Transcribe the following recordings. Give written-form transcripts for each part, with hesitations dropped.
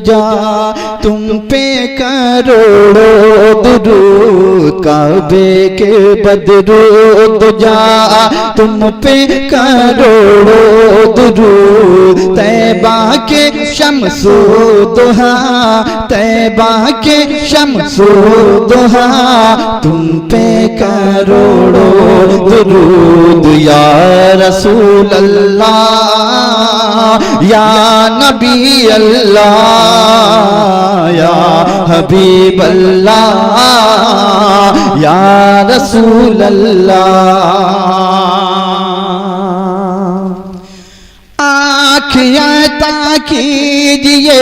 جا تم پہ کروڑوں درود، کعبے کے بدرود جا تم پہ کروڑوں درود، طیبہ کے شمس و ضحا، طیبہ کے شمس و ضحا تم پہ کروڑوں درود، یا رسول اللہ یا نبی اللہ یا حبیب اللہ یا رسول اللہ۔ آنکھیں عطا کیجئے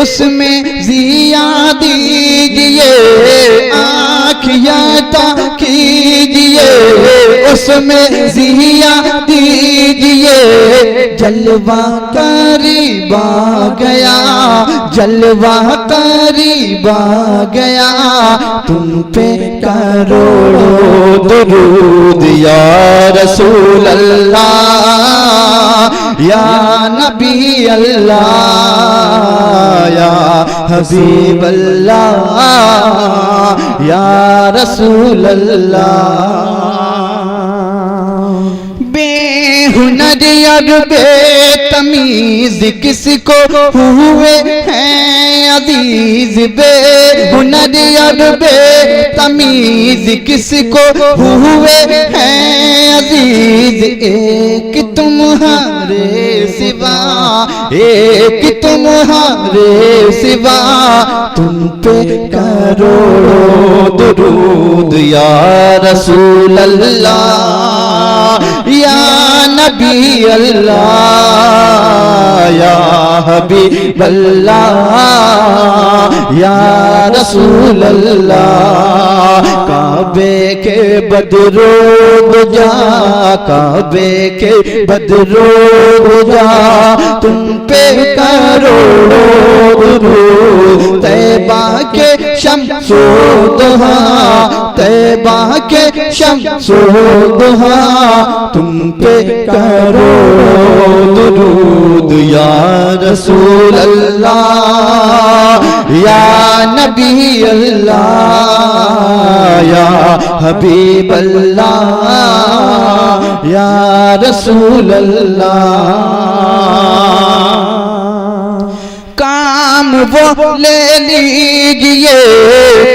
اس میں ضیا دیجئے، آنکھیں عطا کیجئے اس میں ضیا دیجئے، جلوہ قریب آ گیا، جلوہ قریب آ گیا تم پہ کروڑوں درود، یا رسول اللہ یا نبی اللہ یا حبیب اللہ یا رسول اللہ۔ بے ہنر اور بے تمیز کس کو ہوئے ہیں عزیز، بے ہنر اور بے تمیز کس کو ہوئے ہیں عزیز، ایک تمہارے سوا، ایک تمہارے سوا تم پہ کروڑوں درود، یا رسول اللہ یا نبی اللہ یا حبیب اللہ یا رسول اللہ۔ کعبے کے بدرود جا، کعبے کے بدرود جا تم پہ کروڑوں درود، طیبہ کے شمس و ضحا، طیبہ کے شمس و ضحا تم پہ کروڑوں درود، یا رسول اللہ یا نبی اللہ یا حبیب اللہ یا رسول اللہ۔ کام وہ لے لیجئے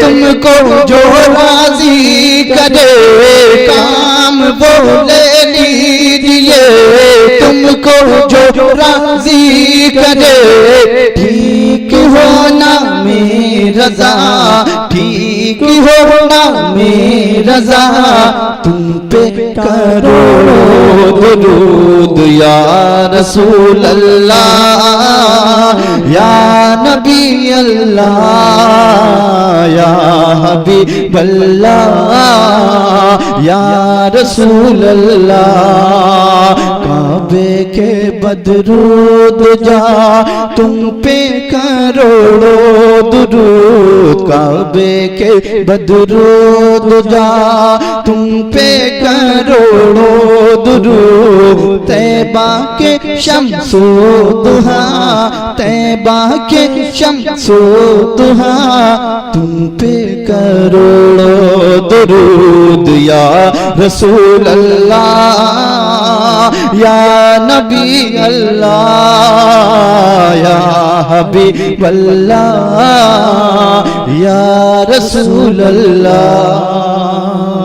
تم کو جو راضی کرے، کام وہ لے لیجئے تم کو جو راضی کرے، ٹھیک ہونا میں رضا، ٹھیک ہونا میں رضا تم پہ کروڑوں درود، یا رسول اللہ یا نبی اللہ یا حبیب اللہ یا رسول اللہ۔ کعبے کے بدرود جا تم پہ کروڑوں درود، کعبے کے بدرود جا تم پہ کروڑوں درود، طیبہ کے شمس و ضحا، طیبہ کے شمس و ضحا تم پہ کروڑوں درود، یا رسول اللہ یا نبی اللہ یا حبیب اللہ یا رسول اللہ۔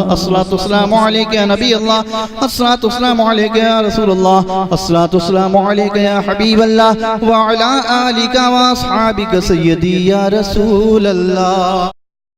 الصلاة والسلام علیک یا نبی اللہ، الصلاة والسلام علیک یا رسول اللہ، الصلاة والسلام علیک یا حبیب اللہ، وعلی آلک و اصحابک سیدی یا رسول اللہ۔